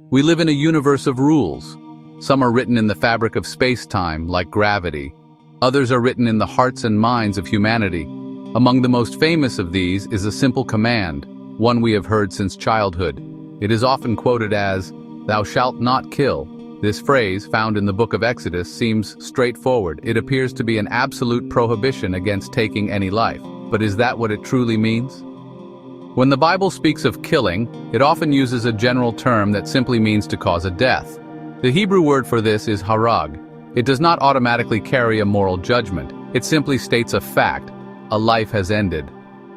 We live in a universe of rules. Some are written in the fabric of space-time, like gravity. Others are written in the hearts and minds of humanity. Among the most famous of these is a simple command, one we have heard since childhood. It is often quoted as, "Thou shalt not kill." This phrase, found in the book of Exodus, seems straightforward. It appears to be an absolute prohibition against taking any life. But is that what it truly means? When the Bible speaks of killing, it often uses a general term that simply means to cause a death. The Hebrew word for this is harag. It does not automatically carry a moral judgment. It simply states a fact. A life has ended.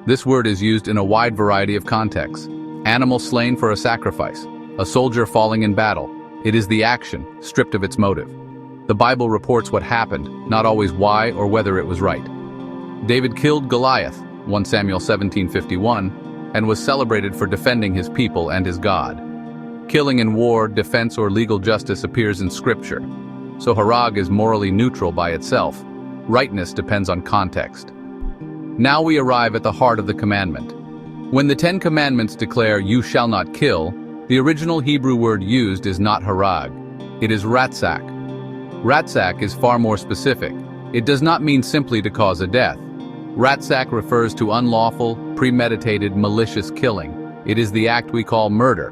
This word is used in a wide variety of contexts. Animal slain for a sacrifice. A soldier falling in battle. It is the action, stripped of its motive. The Bible reports what happened, not always why or whether it was right. David killed Goliath, 1 Samuel 17:51, and was celebrated for defending his people and his God. Killing in war, defense, or legal justice appears in Scripture. So harag is morally neutral by itself. Rightness depends on context. Now we arrive at the heart of the commandment. When the Ten Commandments declare, "You shall not kill," the original Hebrew word used is not harag. It is ratsak. Ratsak is far more specific. It does not mean simply to cause a death. Ratsak refers to unlawful, premeditated, malicious killing. It is the act we call murder,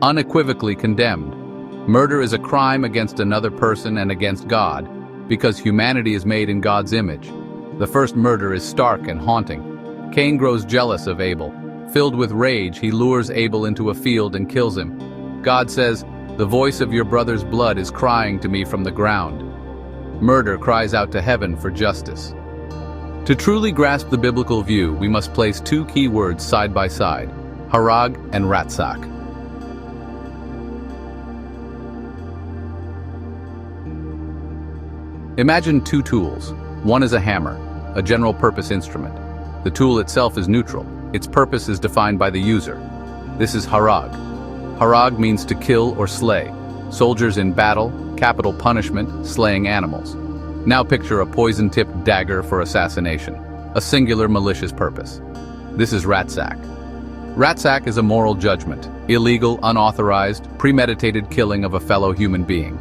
unequivocally condemned. Murder is a crime against another person and against God, because humanity is made in God's image. The first murder is stark and haunting. Cain grows jealous of Abel. Filled with rage, he lures Abel into a field and kills him. God says, "The voice of your brother's blood is crying to me from the ground." Murder cries out to heaven for justice. To truly grasp the biblical view, we must place two key words side by side, harag and ratsak. Imagine two tools. One is a hammer, a general-purpose instrument. The tool itself is neutral. Its purpose is defined by the user. This is harag. Harag means to kill or slay. Soldiers in battle, capital punishment, slaying animals. Now picture a poison-tipped dagger for assassination, a singular malicious purpose. This is ratsak. Ratsak is a moral judgment, illegal, unauthorized, premeditated killing of a fellow human being.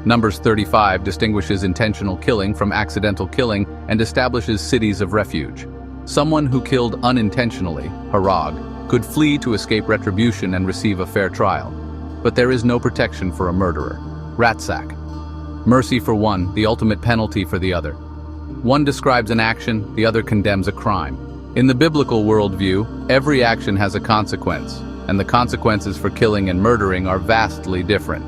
Numbers 35 distinguishes intentional killing from accidental killing and establishes cities of refuge. Someone who killed unintentionally, harag, could flee to escape retribution and receive a fair trial. But there is no protection for a murderer. Ratsak. Mercy for one, the ultimate penalty for the other. One describes an action, the other condemns a crime. In the biblical worldview, every action has a consequence, and the consequences for killing and murdering are vastly different.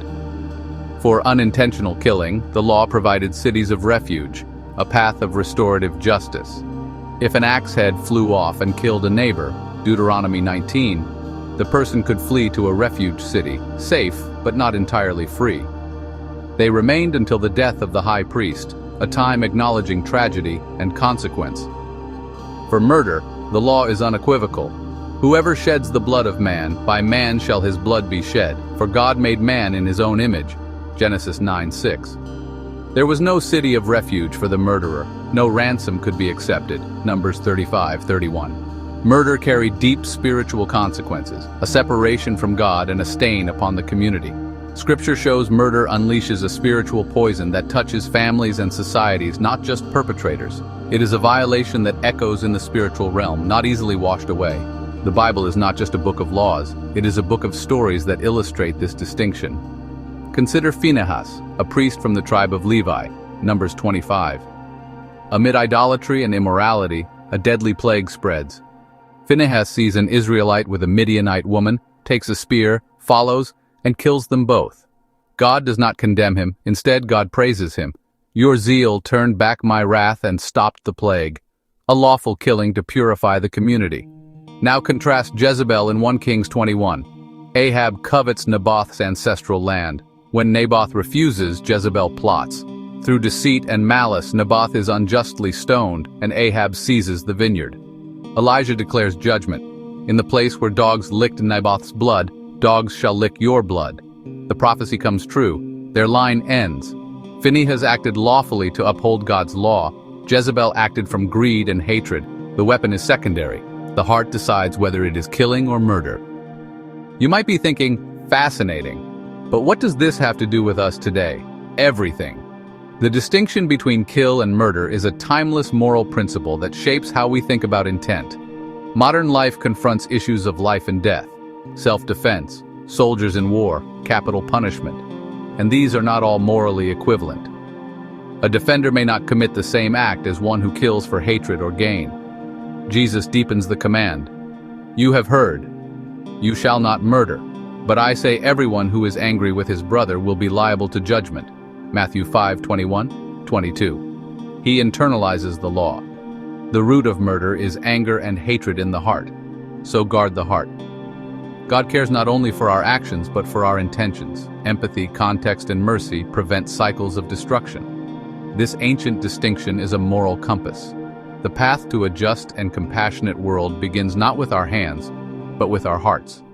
For unintentional killing, the law provided cities of refuge, a path of restorative justice. If an axe head flew off and killed a neighbor, Deuteronomy 19, the person could flee to a refuge city, safe but not entirely free. They remained until the death of the high priest, a time acknowledging tragedy and consequence. For murder, the law is unequivocal. Whoever sheds the blood of man, by man shall his blood be shed, for God made man in his own image. Genesis 9:6. There was no city of refuge for the murderer. No ransom could be accepted. Numbers 35:31. Murder carried deep spiritual consequences, a separation from God and a stain upon the community. Scripture shows murder unleashes a spiritual poison that touches families and societies, not just perpetrators. It is a violation that echoes in the spiritual realm, not easily washed away. The Bible is not just a book of laws, it is a book of stories that illustrate this distinction. Consider Phinehas, a priest from the tribe of Levi, Numbers 25. Amid idolatry and immorality, a deadly plague spreads. Phinehas sees an Israelite with a Midianite woman, takes a spear, follows, and kills them both. God does not condemn him, instead God praises him. Your zeal turned back my wrath and stopped the plague. A lawful killing to purify the community. Now contrast Jezebel in 1 Kings 21. Ahab covets Naboth's ancestral land. When Naboth refuses, Jezebel plots. Through deceit and malice, Naboth is unjustly stoned, and Ahab seizes the vineyard. Elijah declares judgment. In the place where dogs licked Naboth's blood, dogs shall lick your blood. The prophecy comes true. Their line ends. Phinehas acted lawfully to uphold God's law. Jezebel acted from greed and hatred. The weapon is secondary. The heart decides whether it is killing or murder. You might be thinking, fascinating. But what does this have to do with us today? Everything. The distinction between kill and murder is a timeless moral principle that shapes how we think about intent. Modern life confronts issues of life and death, self-defense, soldiers in war, capital punishment, and these are not all morally equivalent. A defender may not commit the same act as one who kills for hatred or gain. Jesus deepens the command. You have heard, you shall not murder, but I say everyone who is angry with his brother will be liable to judgment. Matthew 5:21, 22. He internalizes the law. The root of murder is anger and hatred in the heart, so guard the heart. God cares not only for our actions but for our intentions. Empathy, context, and mercy prevent cycles of destruction. This ancient distinction is a moral compass. The path to a just and compassionate world begins not with our hands, but with our hearts.